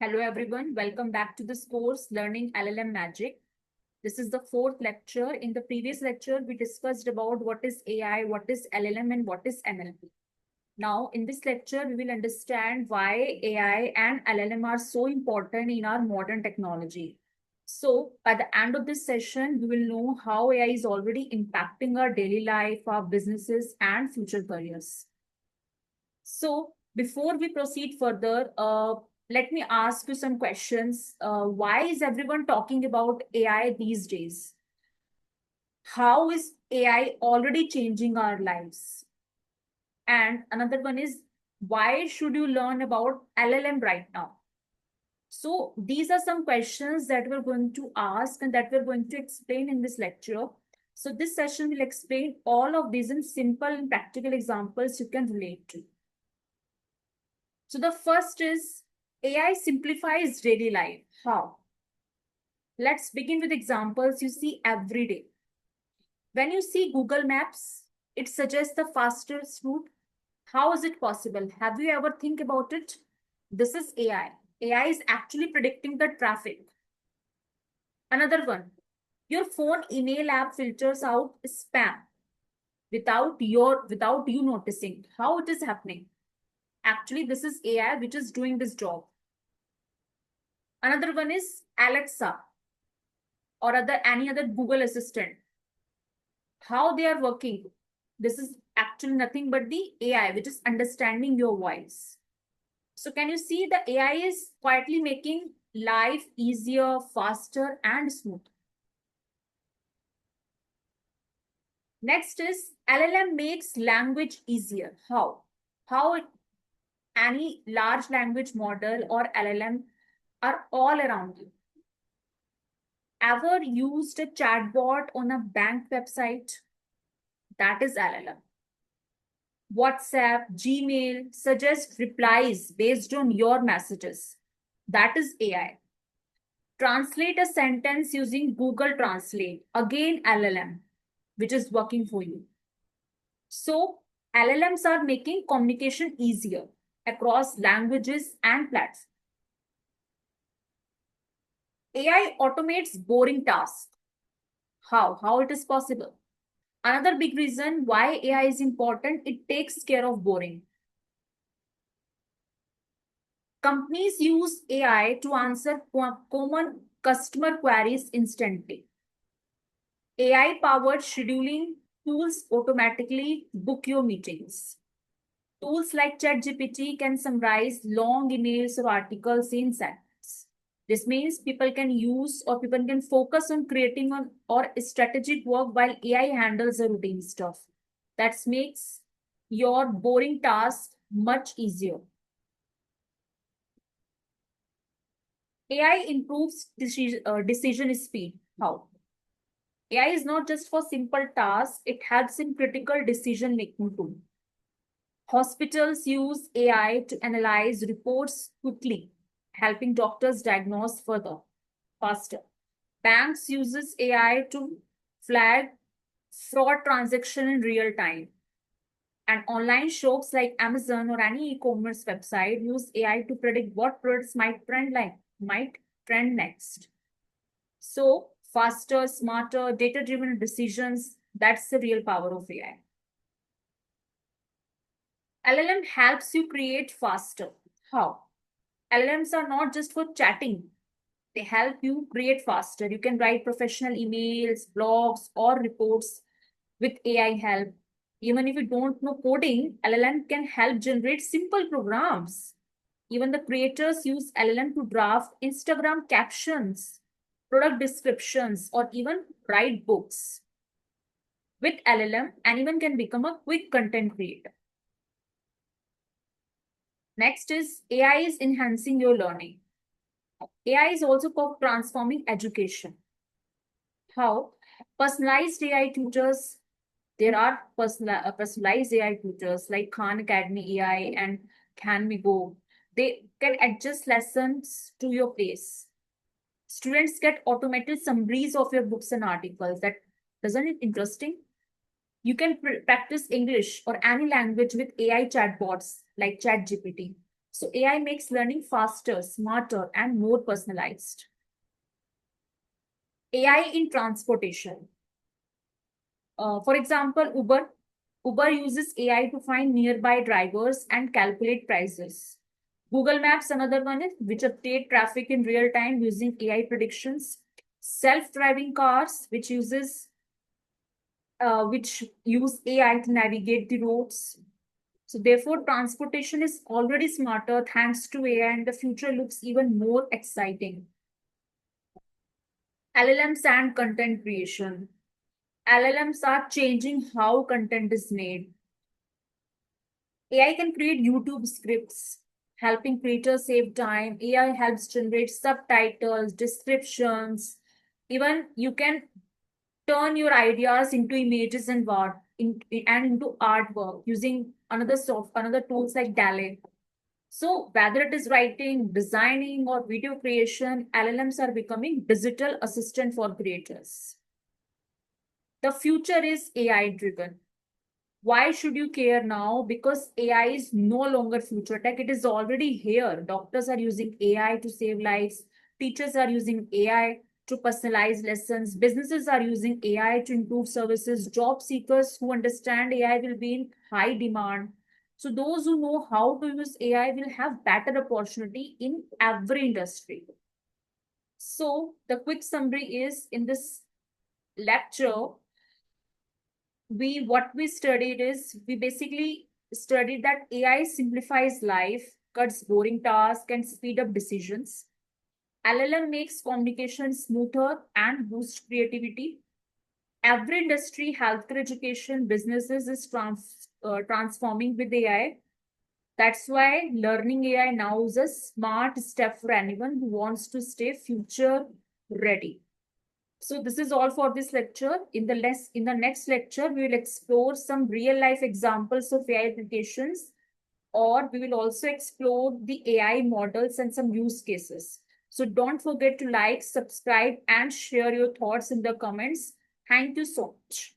Hello everyone, welcome back to this course Learning LLM Magic. This is the fourth lecture. In the previous lecture, we discussed about what is AI, what is LLM and what is NLP. Now, in this lecture, we will understand why AI and LLM are so important in our modern technology. So, by the end of this session, we will know how AI is already impacting our daily life, our businesses and future careers. So, before we proceed further, let me ask you some questions. Why is everyone talking about AI these days? How is AI already changing our lives? And another one is, why should you learn about LLM right now? So these are some questions that we're going to ask and that we're going to explain in this lecture. So this session will explain all of these in simple and practical examples you can relate to. So the first is AI simplifies daily life. How? Let's begin with examples you see every day. When you see Google Maps, it suggests the fastest route. How is it possible? Have you ever think about it? This is AI. AI is actually predicting the traffic. Another one, your phone email app filters out spam without you noticing. How it is happening? Actually, this is AI which is doing this job. Another one is Alexa or any other Google Assistant. How they are working? This is actually nothing but the AI which is understanding your voice. So can you see the AI is quietly making life easier, faster, and smooth. Next is LLM makes language easier. How? Any large language model or LLM are all around you. Ever used a chatbot on a bank website? That is LLM. WhatsApp, Gmail suggest replies based on your messages. That is AI. Translate a sentence using Google Translate. Again, LLM, which is working for you. So, LLMs are making communication easier across languages and platforms. AI automates boring tasks. How? How it is possible? Another big reason why AI is important, it takes care of boring. Companies use AI to answer common customer queries instantly. AI-powered scheduling tools automatically book your meetings. Tools like ChatGPT can summarize long emails or articles in seconds. This means people can focus on creating or strategic work while AI handles the routine stuff. That makes your boring tasks much easier. AI improves decision speed. How? AI is not just for simple tasks, it helps in critical decision making too. Hospitals use AI to analyze reports quickly, helping doctors diagnose further, faster. Banks uses AI to flag fraud transaction in real time. And online shops like Amazon or any e-commerce website use AI to predict what products might trend next. So faster, smarter, data-driven decisions, that's the real power of AI. LLM helps you create faster. How? LLMs are not just for chatting. They help you create faster. You can write professional emails, blogs, or reports with AI help. Even if you don't know coding, LLM can help generate simple programs. Even the creators use LLM to draft Instagram captions, product descriptions, or even write books. With LLM, anyone can become a quick content creator. Next is AI is enhancing your learning. AI is also for transforming education. How? Personalized AI tutors. There are personalized AI tutors like Khan Academy AI and Can We Go. They can adjust lessons to your pace. Students get automated summaries of your books and articles. That doesn't it interesting? You can practice English or any language with AI chatbots like ChatGPT. So AI makes learning faster, smarter, and more personalized. AI in transportation. For example, Uber. Uber uses AI to find nearby drivers and calculate prices. Google Maps, another one is which update traffic in real time using AI predictions. Self-driving cars, which use AI to navigate the roads. So therefore, transportation is already smarter thanks to AI, and the future looks even more exciting. LLMs and content creation. LLMs are changing how content is made. AI can create YouTube scripts, helping creators save time. AI helps generate subtitles, descriptions. Even you can turn your ideas into images and and into artwork using another tools like DALL-E. So whether it is writing, designing, or video creation, LLMs are becoming digital assistant for creators. The future is AI driven. Why should you care now? Because AI is no longer future tech. It is already here. Doctors are using AI to save lives. Teachers are using AI to personalize lessons. Businesses are using AI to improve services. Job seekers who understand AI will be in high demand. So those who know how to use AI will have better opportunity in every industry. So the quick summary is in this lecture, we studied is we basically studied that AI simplifies life, cuts boring tasks, and speed up decisions. LLM makes communication smoother and boosts creativity. Every industry, healthcare, education, businesses is transforming with AI. That's why learning AI now is a smart step for anyone who wants to stay future ready. So this is all for this lecture. In the next lecture, we will explore some real life examples of AI applications, or we will also explore the AI models and some use cases. So don't forget to like, subscribe, and share your thoughts in the comments. Thank you so much.